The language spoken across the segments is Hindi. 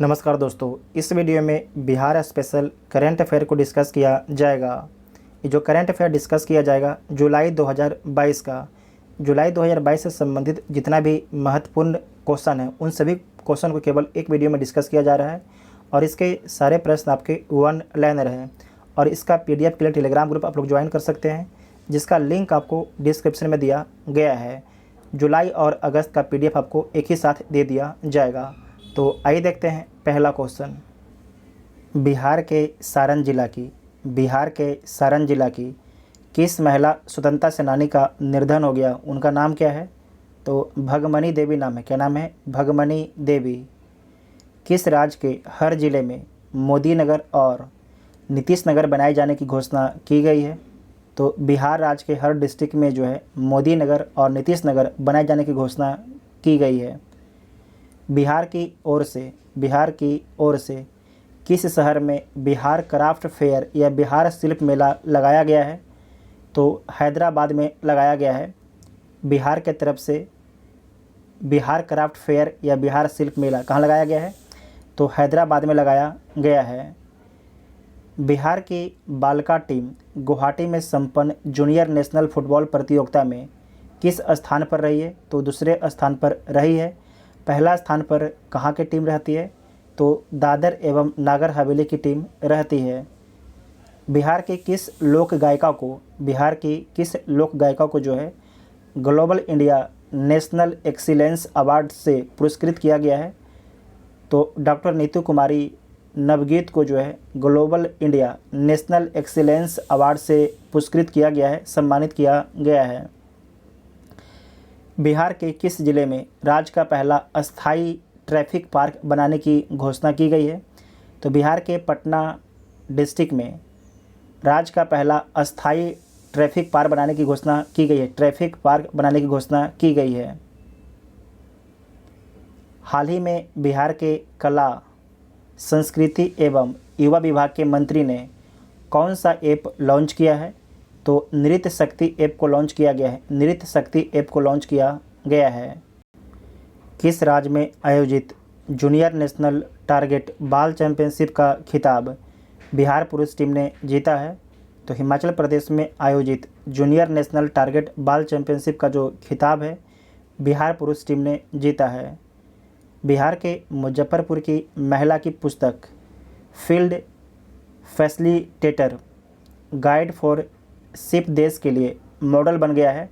नमस्कार दोस्तों, इस वीडियो में बिहार स्पेशल करंट अफेयर को डिस्कस किया जाएगा। ये जो करंट अफेयर डिस्कस किया जाएगा जुलाई 2022 का, जुलाई 2022 से संबंधित जितना भी महत्वपूर्ण क्वेश्चन है उन सभी क्वेश्चन को केवल एक वीडियो में डिस्कस किया जा रहा है और इसके सारे प्रश्न आपके वन लाइनर हैं और इसका PDF के लिए टेलीग्राम ग्रुप आप लोग ज्वाइन कर सकते हैं, जिसका लिंक आपको डिस्क्रिप्शन में दिया गया है। जुलाई और अगस्त का PDF आपको एक ही साथ दे दिया जाएगा। तो आइए देखते हैं पहला क्वेश्चन। बिहार के सारण जिला की किस महिला स्वतंत्रता सेनानी का निर्धन हो गया, उनका नाम क्या है? तो भगमनी देवी नाम है। क्या नाम है? भगमनी देवी। किस राज्य के हर जिले में मोदी नगर और नीतीश नगर बनाए जाने की घोषणा की गई है? तो बिहार राज्य के हर डिस्ट्रिक्ट में जो है मोदी नगर और नीतीश नगर बनाए जाने की घोषणा की गई है। बिहार की ओर से किस शहर में बिहार क्राफ्ट फेयर या बिहार शिल्प मेला लगाया गया है? तो हैदराबाद में लगाया गया है। बिहार के तरफ से बिहार क्राफ्ट फेयर या बिहार शिल्प मेला कहाँ लगाया गया है? तो हैदराबाद में लगाया गया है। बिहार की बालिका टीम गुवाहाटी में संपन्न जूनियर नेशनल फुटबॉल प्रतियोगिता में किस स्थान पर रही है? तो दूसरे स्थान पर रही है। पहला स्थान पर कहाँ की टीम रहती है? तो दादर एवं नागर हवेली की टीम रहती है। बिहार की किस लोक गायिका को जो है global India national excellence award से पुरस्कृत किया गया है? तो डॉक्टर नीतू कुमारी नवगीत को जो है global India national excellence award से पुरस्कृत किया गया है, सम्मानित किया गया है। बिहार के किस जिले में राज्य का पहला अस्थायी ट्रैफिक पार्क बनाने की घोषणा की गई है? तो बिहार के पटना डिस्ट्रिक्ट में राज्य का पहला अस्थायी ट्रैफिक पार्क बनाने की घोषणा की गई है। हाल ही में बिहार के कला, संस्कृति एवं युवा विभाग के मंत्री ने कौन सा ऐप लॉन्च किया है? तो नृत्य शक्ति ऐप को लॉन्च किया गया है। किस राज्य में आयोजित junior national target ball championship का खिताब बिहार पुरुष टीम ने जीता है? तो हिमाचल प्रदेश में आयोजित junior national target ball championship का जो खिताब है बिहार पुरुष टीम ने जीता है। बिहार के मुजफ्फरपुर की महिला की पुस्तक field facilitator guide for ship देश के लिए मॉडल बन गया है,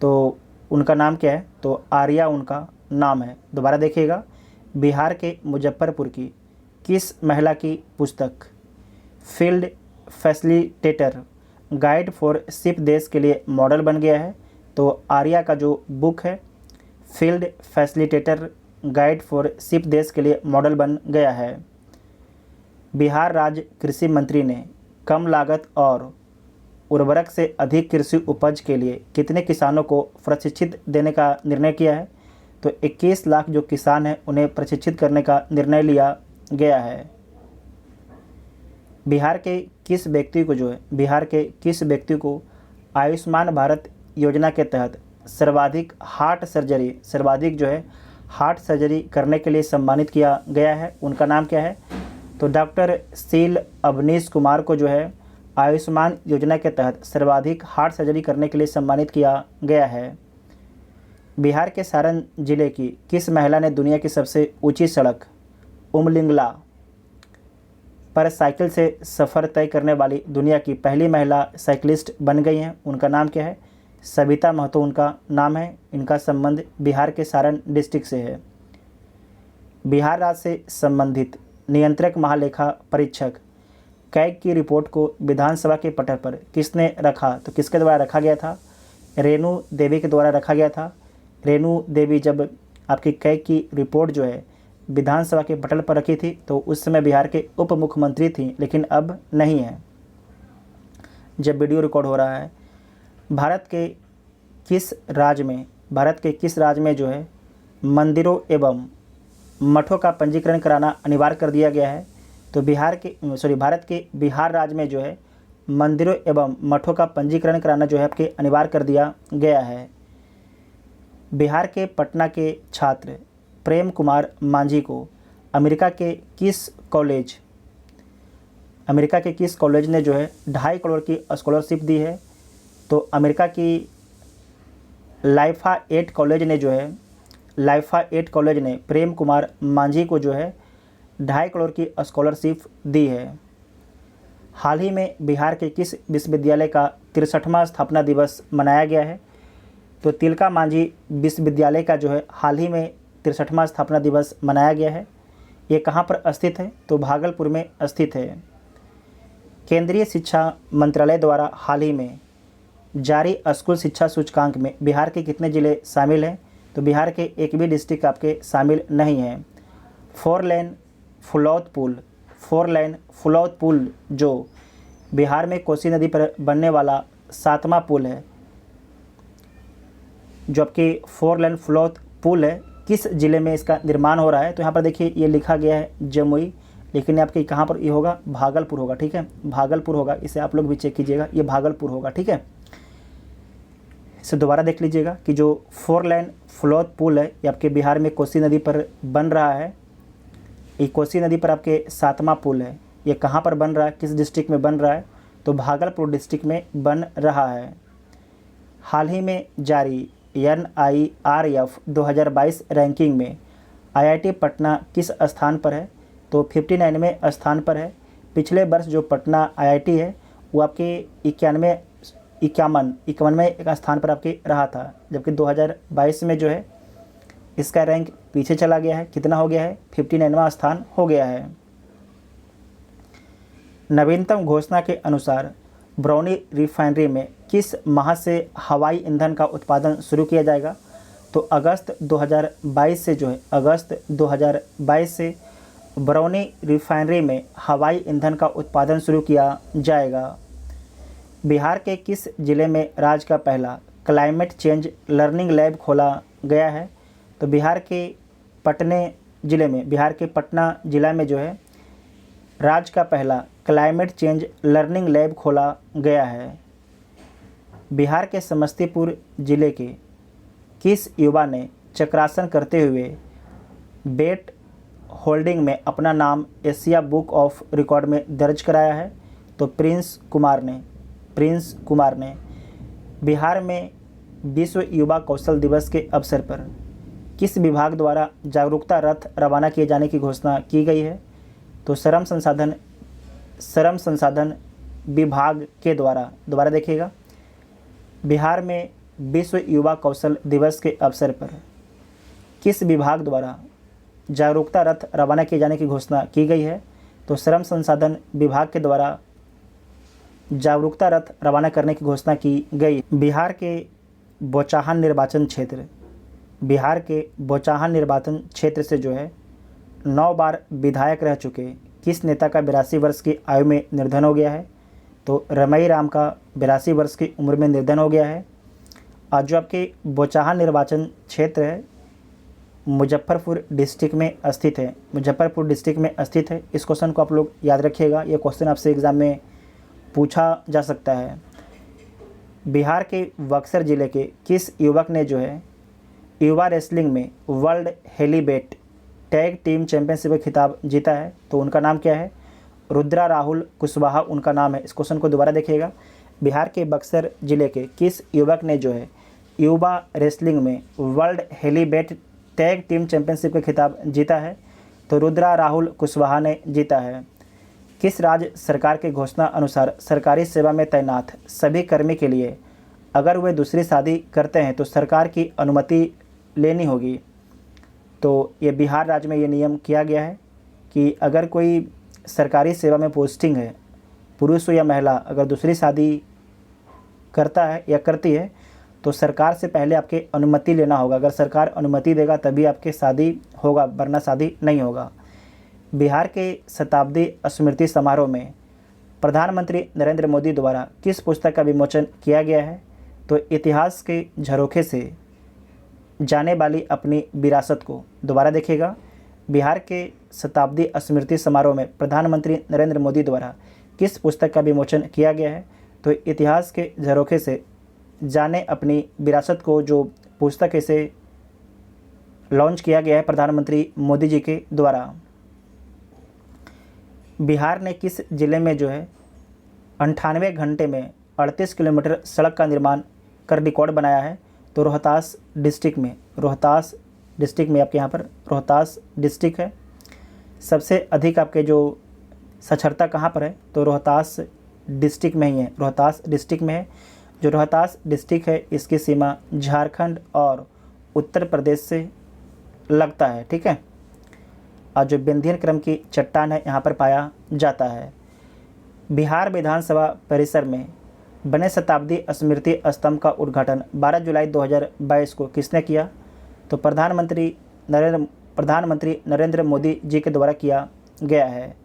तो उनका नाम क्या है? तो आर्या उनका नाम है। दोबारा देखिएगा, बिहार के मुजफ्फरपुर की किस महिला की पुस्तक field facilitator guide for ship देश के लिए मॉडल बन गया है? तो आर्या का जो बुक है field facilitator guide for ship देश के लिए मॉडल बन गया है। बिहार राज्य कृषि मंत्री ने कम लागत और उर्वरक से अधिक कृषि उपज के लिए कितने किसानों को प्रशिक्षित देने का निर्णय किया है? तो 21 लाख जो किसान हैं उन्हें प्रशिक्षित करने का निर्णय लिया गया है। बिहार के किस व्यक्ति को आयुष्मान भारत योजना के तहत सर्वाधिक हार्ट सर्जरी करने के लिए सम्मानित किया गया है? उनका नाम क्या है? तो डॉक्टर शील अवनीश कुमार को जो है आयुष्मान योजना के तहत सर्वाधिक हार्ट सर्जरी करने के लिए सम्मानित किया गया है। बिहार के सारण जिले की किस महिला ने दुनिया की सबसे ऊंची सड़क उमलिंगला पर साइकिल से सफ़र तय करने वाली दुनिया की पहली महिला साइकिलिस्ट बन गई हैं? उनका नाम क्या है? सविता महतो उनका नाम है। इनका संबंध बिहार के सारण डिस्ट्रिक्ट से है। बिहार राज्य से संबंधित नियंत्रक महालेखा परीक्षक कैग की रिपोर्ट को विधानसभा के पटल पर किसने रखा? तो किसके द्वारा रखा गया था? रेणु देवी के द्वारा रखा गया था। रेणु देवी जब आपकी कैग की रिपोर्ट जो है विधानसभा के पटल पर रखी थी तो उस समय बिहार के उप मुख्यमंत्री थी, लेकिन अब नहीं है जब वीडियो रिकॉर्ड हो रहा है। भारत के किस राज्य में जो है मंदिरों एवं मठों का पंजीकरण कराना अनिवार्य कर दिया गया है? तो भारत के बिहार राज्य में जो है मंदिरों एवं मठों का पंजीकरण कराना जो है आपके अनिवार्य कर दिया गया है। बिहार के पटना के छात्र प्रेम कुमार मांझी को अमेरिका के किस कॉलेज ने जो है 2.5 करोड़ की स्कॉलरशिप दी है? तो अमेरिका की लाइफा 8 कॉलेज ने प्रेम कुमार मांझी को जो है 2.5 करोड़ की स्कॉलरशिप दी है। हाल ही में बिहार के किस विश्वविद्यालय का 63वां स्थापना दिवस मनाया गया है? तो तिलका मांझी विश्वविद्यालय का जो है हाल ही में 63वां स्थापना दिवस मनाया गया है। ये कहाँ पर स्थित है? तो भागलपुर में स्थित है। केंद्रीय शिक्षा मंत्रालय द्वारा हाल ही में जारी स्कूल शिक्षा सूचकांक में बिहार के कितने ज़िले शामिल हैं? तो बिहार के एक भी डिस्ट्रिक्ट आपके शामिल नहीं हैं। 4 लेन फुलौत पुल जो बिहार में कोसी नदी पर बनने वाला 7वां पुल है, जो आपके 4 लेन फुलौत पुल है, किस ज़िले में इसका निर्माण हो रहा है? तो यहाँ पर देखिए ये लिखा गया है जमुई, लेकिन आपके कहाँ पर ये होगा? भागलपुर होगा। ठीक है, भागलपुर होगा। इसे आप लोग भी चेक कीजिएगा, ये भागलपुर होगा। ठीक है, इसे दोबारा देख लीजिएगा कि जो 4 लेन फुलौत पुल है ये आपके बिहार में कोसी नदी पर बन रहा है। ये कोसी नदी पर आपके 7वां पुल है। ये कहाँ पर बन रहा है, किस डिस्ट्रिक्ट में बन रहा है? तो भागलपुर डिस्ट्रिक्ट में बन रहा है। हाल ही में जारी NIRF 2022 रैंकिंग में IIT पटना किस स्थान पर है? तो 59वें स्थान पर है। पिछले वर्ष जो पटना IIT है वो आपके 51वें स्थान पर आपके रहा था, जबकि 2022 में जो है इसका रैंक पीछे चला गया है। कितना हो गया है? 59वां स्थान हो गया है। नवीनतम घोषणा के अनुसार बरौनी रिफाइनरी में किस माह से हवाई ईंधन का उत्पादन शुरू किया जाएगा? तो अगस्त 2022 से बरौनी रिफाइनरी में हवाई ईंधन का उत्पादन शुरू किया जाएगा। बिहार के किस जिले में राज्य का पहला क्लाइमेट चेंज लर्निंग लैब खोला गया है? तो बिहार के पटना जिला में जो है राज्य का पहला क्लाइमेट चेंज लर्निंग लैब खोला गया है। बिहार के समस्तीपुर जिले के किस युवा ने चक्रासन करते हुए वेट होल्डिंग में अपना नाम एशिया बुक ऑफ रिकॉर्ड में दर्ज कराया है? तो प्रिंस कुमार ने बिहार में विश्व युवा कौशल दिवस के अवसर पर किस विभाग द्वारा जागरूकता रथ रवाना किए जाने की घोषणा की गई है? तो श्रम संसाधन विभाग के द्वारा, दोबारा देखिएगा, बिहार में विश्व युवा कौशल दिवस के अवसर पर किस विभाग द्वारा जागरूकता रथ रवाना किए जाने की घोषणा की गई है? तो श्रम संसाधन विभाग के द्वारा जागरूकता रथ रवाना करने की घोषणा की गई। बिहार के बोचाहान निर्वाचन क्षेत्र से जो है 9 बार विधायक रह चुके किस नेता का 82 वर्ष की आयु में निर्धन हो गया है? तो रमई राम का 82 वर्ष की उम्र में निर्धन हो गया है। और जो आपके बोचाहान निर्वाचन क्षेत्र है मुजफ्फरपुर डिस्ट्रिक्ट में स्थित है। इस क्वेश्चन को आप लोग याद रखिएगा, ये क्वेश्चन आपसे एग्ज़ाम में पूछा जा सकता है। बिहार के बक्सर जिले के किस युवक ने जो है युवा रेसलिंग में वर्ल्ड हेलीवेट टैग टीम चैंपियनशिप का खिताब जीता है? तो उनका नाम क्या है? रुद्रा राहुल कुशवाहा उनका नाम है। इस क्वेश्चन को दोबारा देखिएगा, बिहार के बक्सर जिले के किस युवक ने जो है युवा रेसलिंग में वर्ल्ड हेलीवेट टैग टीम चैंपियनशिप का खिताब जीता है? तो रुद्रा राहुल कुशवाहा ने जीता है। किस राज्य सरकार के घोषणा अनुसार सरकारी सेवा में तैनात सभी कर्मी के लिए अगर वे दूसरी शादी करते हैं तो सरकार की अनुमति लेनी होगी? तो ये बिहार राज्य में ये नियम किया गया है कि अगर कोई सरकारी सेवा में पोस्टिंग है, पुरुष हो या महिला, अगर दूसरी शादी करता है या करती है तो सरकार से पहले आपके अनुमति लेना होगा। अगर सरकार अनुमति देगा तभी आपके शादी होगा, वरना शादी नहीं होगा। बिहार के शताब्दी स्मृति समारोह में प्रधानमंत्री नरेंद्र मोदी द्वारा किस पुस्तक का विमोचन किया गया है? तो इतिहास के झरोखे से जाने वाली अपनी विरासत को, दोबारा देखिएगा, बिहार के शताब्दी स्मृति समारोह में प्रधानमंत्री नरेंद्र मोदी द्वारा किस पुस्तक का विमोचन किया गया है? तो इतिहास के झरोखे से जाने अपनी विरासत को, जो पुस्तक इसे लॉन्च किया गया है प्रधानमंत्री मोदी जी के द्वारा। बिहार ने किस जिले में जो है 98 घंटे में 38 किलोमीटर सड़क का निर्माण कर रिकॉर्ड बनाया है? तो रोहतास डिस्ट्रिक्ट में, रोहतास डिस्ट्रिक्ट में आपके यहाँ पर रोहतास डिस्ट्रिक्ट है। सबसे अधिक आपके जो साक्षरता कहाँ पर है? तो रोहतास डिस्ट्रिक्ट में ही है, रोहतास डिस्ट्रिक्ट में है। जो रोहतास डिस्ट्रिक्ट है इसकी सीमा झारखंड और उत्तर प्रदेश से लगता है, ठीक है। और जो विंध्यन क्रम की चट्टान है यहाँ पर पाया जाता है। बिहार विधानसभा परिसर में बने शताब्दी स्मृति स्तंभ का उद्घाटन 12 जुलाई 2022 को किसने किया? तो प्रधानमंत्री नरेंद्र मोदी जी के द्वारा किया गया है।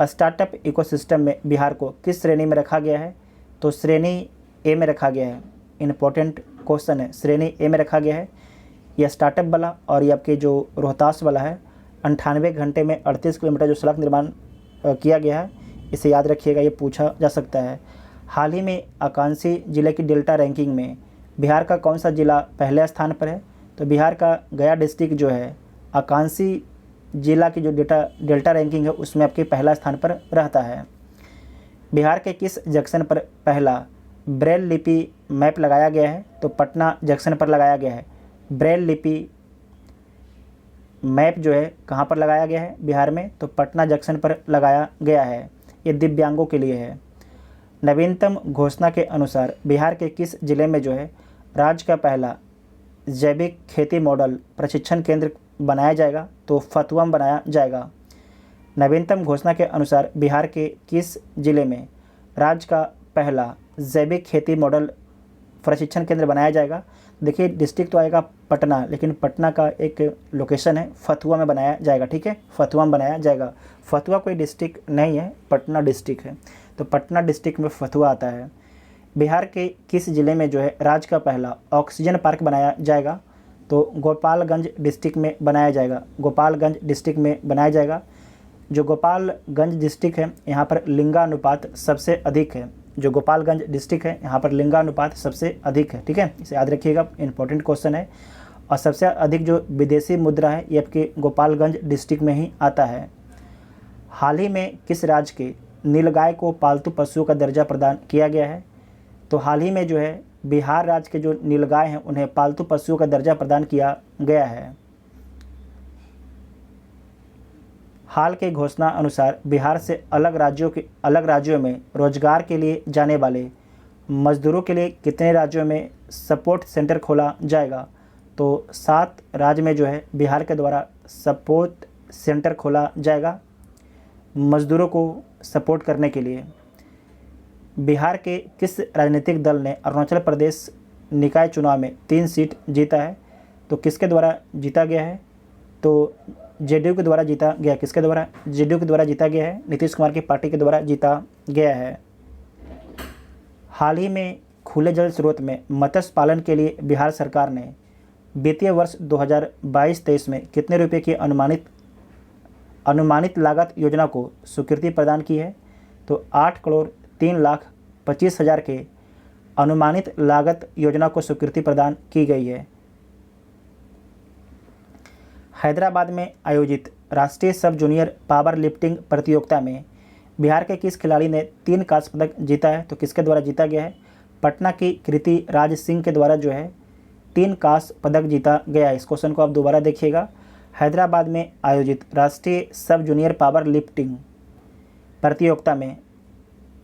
स्टार्टअप इकोसिस्टम में बिहार को किस श्रेणी में रखा गया है? तो श्रेणी ए में रखा गया है। इम्पोर्टेंट क्वेश्चन है, श्रेणी ए में रखा गया है। यह स्टार्टअप वाला और ये आपके जो रोहतास वाला है 98 घंटे में 38 किलोमीटर जो सड़क निर्माण किया गया है, इसे याद रखिएगा, ये पूछा जा सकता है। हाल ही में आकांक्षी जिले की डेल्टा रैंकिंग में बिहार का कौन सा जिला पहले स्थान पर है? तो बिहार का गया डिस्ट्रिक्ट जो है आकांक्षी जिला की जो डेल्टा रैंकिंग है उसमें आपके पहला स्थान पर रहता है। बिहार के किस जंक्शन पर पहला ब्रेल लिपि मैप लगाया गया है? तो पटना जंक्शन पर लगाया गया है। ब्रेल लिपि मैप जो है कहाँ पर लगाया गया है बिहार में? तो पटना जंक्शन पर लगाया गया है। ये दिव्यांगों के लिए है। नवीनतम घोषणा के अनुसार बिहार के किस जिले में जो है राज्य का पहला जैविक खेती मॉडल प्रशिक्षण केंद्र बनाया जाएगा? तो फतुआ में बनाया जाएगा। नवीनतम घोषणा के अनुसार बिहार के किस जिले में राज्य का पहला जैविक खेती मॉडल प्रशिक्षण केंद्र बनाया जाएगा? देखिए डिस्ट्रिक्ट तो आएगा पटना, लेकिन पटना का एक लोकेशन है फतुआ में बनाया जाएगा, ठीक है, फतुआ में बनाया जाएगा। फतुआ कोई डिस्ट्रिक्ट नहीं है, पटना डिस्ट्रिक्ट है, तो पटना डिस्ट्रिक्ट में फतुआ आता है। बिहार के किस ज़िले में जो है राज्य का पहला ऑक्सीजन पार्क बनाया जाएगा? तो गोपालगंज डिस्ट्रिक्ट में बनाया जाएगा, गोपालगंज डिस्ट्रिक्ट में बनाया जाएगा। जो गोपालगंज डिस्ट्रिक्ट है यहाँ पर लिंगानुपात सबसे अधिक है। जो गोपालगंज डिस्ट्रिक्ट है यहाँ पर लिंगानुपात सबसे अधिक है, ठीक है, इसे याद रखिएगा, इंपॉर्टेंट क्वेश्चन है। और सबसे अधिक जो विदेशी मुद्रा है ये आपके गोपालगंज डिस्ट्रिक्ट में ही आता है। हाल ही में किस राज्य के नीलगाय को पालतू पशुओं का दर्जा प्रदान किया गया है? तो हाल ही में जो है बिहार राज्य के जो नीलगाय हैं उन्हें पालतू पशुओं का दर्जा प्रदान किया गया है। हाल के घोषणा अनुसार बिहार से अलग राज्यों में रोजगार के लिए जाने वाले मजदूरों के लिए कितने राज्यों में सपोर्ट सेंटर खोला जाएगा? तो 7 राज्य में जो है बिहार के द्वारा सपोर्ट सेंटर खोला जाएगा मजदूरों को सपोर्ट करने के लिए। बिहार के किस राजनीतिक दल ने अरुणाचल प्रदेश निकाय चुनाव में 3 सीट जीता है? तो किसके द्वारा जीता गया है? तो जेडीयू के द्वारा जीता गया। किसके द्वारा? जेडीयू के द्वारा जीता गया है, नीतीश कुमार की पार्टी के द्वारा जीता गया है। हाल ही में खुले जल स्रोत में मत्स्य पालन के लिए बिहार सरकार ने वित्तीय वर्ष 2022-23 में कितने रुपए की अनुमानित लागत योजना को स्वीकृति प्रदान की है? तो 8,03,25,000 के अनुमानित लागत योजना को स्वीकृति प्रदान की गई है। हैदराबाद में आयोजित राष्ट्रीय सब जूनियर पावर लिफ्टिंग प्रतियोगिता में बिहार के किस खिलाड़ी ने 3 कांस्य पदक जीता है? तो किसके द्वारा जीता गया है? पटना की कृति राज सिंह के द्वारा जो है 3 कांस्य पदक जीता गया है। इस क्वेश्चन को आप दोबारा देखिएगा। हैदराबाद में आयोजित राष्ट्रीय सब जूनियर पावर लिफ्टिंग प्रतियोगिता में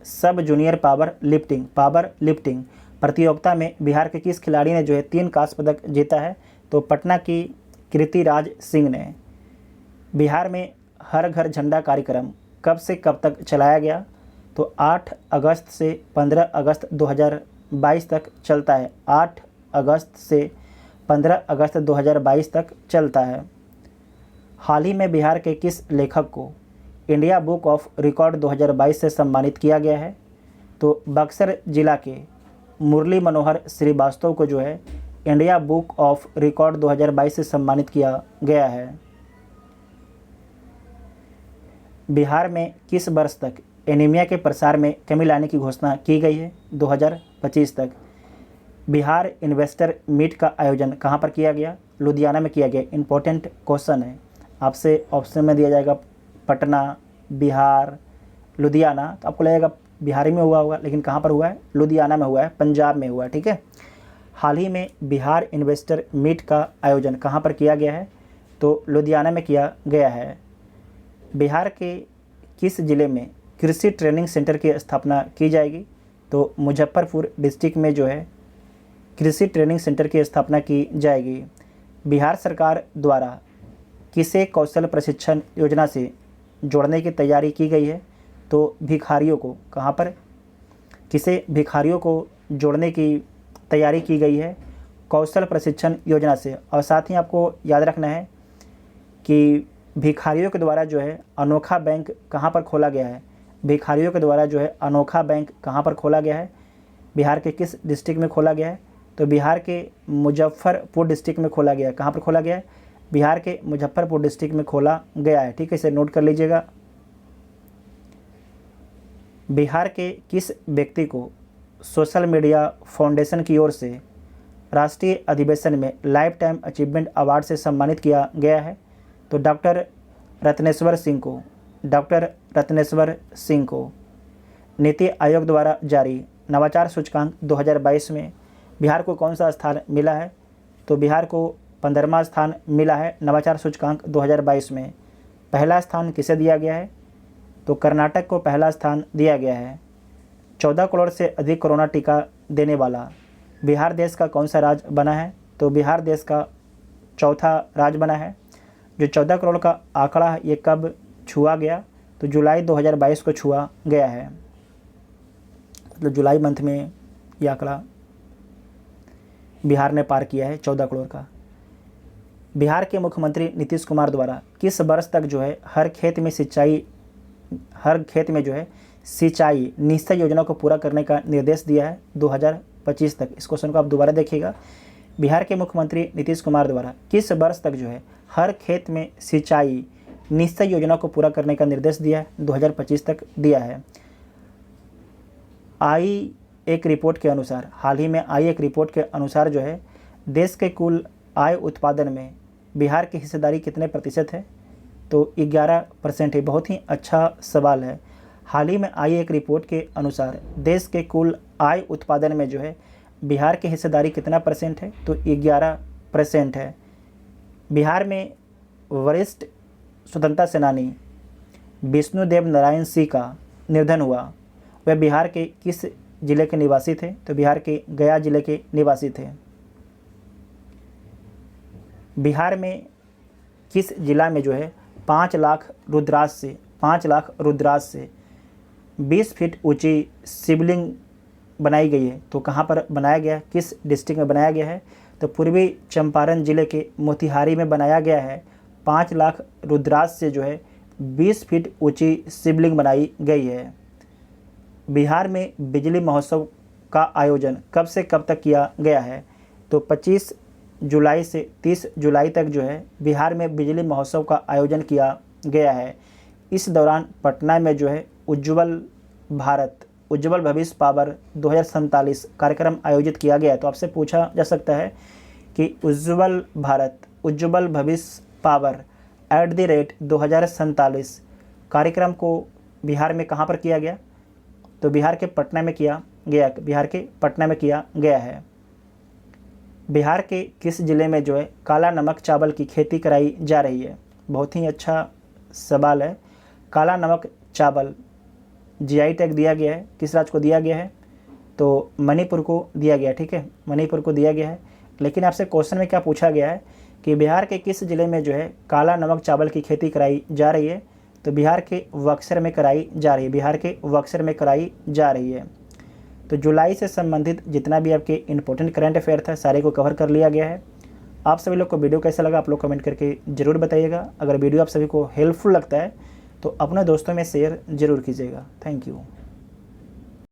सब जूनियर पावर लिफ्टिंग प्रतियोगिता में बिहार के किस खिलाड़ी ने जो है 3 कांस्य पदक जीता है? तो पटना की कृति राज सिंह ने। बिहार में हर घर झंडा कार्यक्रम कब से कब तक चलाया गया? तो 8 अगस्त से 15 अगस्त 2022 तक चलता है। 8 अगस्त से 15 अगस्त 2022 तक चलता है। हाल ही में बिहार के किस लेखक को इंडिया बुक ऑफ रिकॉर्ड 2022 से सम्मानित किया गया है? तो बक्सर जिला के मुरली मनोहर श्रीवास्तव को जो है इंडिया बुक ऑफ रिकॉर्ड 2022 से सम्मानित किया गया है। बिहार में किस वर्ष तक एनीमिया के प्रसार में कमी लाने की घोषणा की गई है? 2025 तक। बिहार इन्वेस्टर मीट का आयोजन कहाँ पर किया गया? लुधियाना में किया गया। इंपॉर्टेंट क्वेश्चन है, आपसे ऑप्शन में दिया जाएगा पटना, बिहार, लुधियाना, तो आपको लगेगा बिहार में हुआ होगा, लेकिन कहाँ पर हुआ है? लुधियाना में हुआ है, पंजाब में हुआ है। ठीक है। हाल ही में बिहार इन्वेस्टर मीट का आयोजन कहाँ पर किया गया है? तो लुधियाना में किया गया है। बिहार के किस ज़िले में कृषि ट्रेनिंग सेंटर की स्थापना की जाएगी? तो मुजफ्फरपुर डिस्ट्रिक्ट में जो है कृषि ट्रेनिंग सेंटर की स्थापना की जाएगी। बिहार सरकार द्वारा किसे कौशल प्रशिक्षण योजना से जोड़ने की तैयारी की गई है? तो भिखारियों को, कहाँ पर? किसे भिखारियों को जोड़ने की तैयारी की गई है? कौशल प्रशिक्षण योजना से। और साथ ही आपको याद रखना है कि भिखारियों के द्वारा जो है अनोखा बैंक कहाँ पर खोला गया है? भिखारियों के द्वारा जो है अनोखा बैंक कहाँ पर खोला गया है? बिहार के किस डिस्ट्रिक्ट में खोला गया है? तो बिहार के मुजफ्फरपुर डिस्ट्रिक्ट में खोला गया है। कहाँ पर खोला गया है? बिहार के मुजफ्फरपुर डिस्ट्रिक्ट में खोला गया है। ठीक है, इसे नोट कर लीजिएगा। बिहार के किस व्यक्ति को सोशल मीडिया फाउंडेशन की ओर से राष्ट्रीय अधिवेशन में लाइफ टाइम अचीवमेंट अवार्ड से सम्मानित किया गया है? तो डॉक्टर रत्नेश्वर सिंह को, डॉक्टर रत्नेश्वर सिंह को। नीति आयोग द्वारा जारी नवाचार सूचकांक 2022 में बिहार को कौन सा स्थान मिला है? तो बिहार को 15वां स्थान मिला है नवाचार सूचकांक 2022 में। पहला स्थान किसे दिया गया है? तो कर्नाटक को पहला स्थान दिया गया है। 14 करोड़ से अधिक कोरोना टीका देने वाला बिहार देश का कौन सा राज्य बना है? तो बिहार देश का चौथा राज्य बना है। जो 14 करोड़ का आंकड़ा है ये कब छुआ गया? तो जुलाई 2022 को छुआ गया है। मतलब जुलाई मंथ में ये आंकड़ा बिहार ने पार किया है 14 करोड़ का। बिहार के मुख्यमंत्री नीतीश कुमार द्वारा किस वर्ष तक जो है हर खेत में जो है सिंचाई निश्चय योजना को पूरा करने का निर्देश दिया है? 2025 तक। इस क्वेश्चन को आप दोबारा देखिएगा। बिहार के मुख्यमंत्री नीतीश कुमार द्वारा किस वर्ष तक जो है हर खेत में सिंचाई निश्चय योजना को पूरा करने का निर्देश दिया है? 2025 तक दिया है। एक रिपोर्ट के अनुसार, हाल ही में आई एक रिपोर्ट के अनुसार जो है देश के कुल आय उत्पादन में बिहार की हिस्सेदारी कितने प्रतिशत है? तो 11% है। बहुत ही अच्छा सवाल है। हाल ही में आई एक रिपोर्ट के अनुसार देश के कुल आय उत्पादन में जो है बिहार की हिस्सेदारी कितना परसेंट है? तो 11% है। बिहार में वरिष्ठ स्वतंत्रता सेनानी विष्णुदेव नारायण सिंह का निधन हुआ। वह बिहार के किस जिले के निवासी थे? तो बिहार के गया जिले के निवासी थे। बिहार में किस जिला में जो है 5 लाख रुद्राक्ष से 20 फीट ऊंची शिवलिंग बनाई गई है? तो कहाँ पर बनाया गया है? किस डिस्ट्रिक्ट में बनाया गया है? तो पूर्वी चंपारण जिले के मोतिहारी में बनाया गया है। 5 लाख रुद्राक्ष से जो है 20 फीट ऊंची शिवलिंग बनाई गई है। बिहार में बिजली महोत्सव का आयोजन कब से कब तक किया गया है? तो 25 जुलाई से 30 जुलाई तक जो है बिहार में बिजली महोत्सव का आयोजन किया गया है। इस दौरान पटना में जो है उज्ज्वल भविष्य पावर 2047 कार्यक्रम आयोजित किया गया है। तो आपसे पूछा जा सकता है कि उज्ज्वल भविष्य पावर @2047 कार्यक्रम को बिहार में कहाँ पर किया गया? तो बिहार के पटना में किया गया है। बिहार के किस ज़िले में जो है काला नमक चावल की खेती कराई जा रही है? बहुत ही अच्छा सवाल है। काला नमक चावल GI टैग दिया गया है। किस राज्य को दिया गया है? तो मणिपुर को दिया गया है। ठीक है, मणिपुर को दिया गया है। लेकिन आपसे क्वेश्चन में क्या पूछा गया है कि बिहार के किस ज़िले में जो है काला नमक चावल की खेती कराई जा रही है? तो बिहार के बक्सर में कराई जा रही है। तो जुलाई से संबंधित जितना भी आपके इंपॉर्टेंट करंट अफेयर था सारे को कवर कर लिया गया है। आप सभी लोग को वीडियो कैसा लगा आप लोग कमेंट करके ज़रूर बताइएगा। अगर वीडियो आप सभी को हेल्पफुल लगता है तो अपने दोस्तों में शेयर ज़रूर कीजिएगा। Thank you.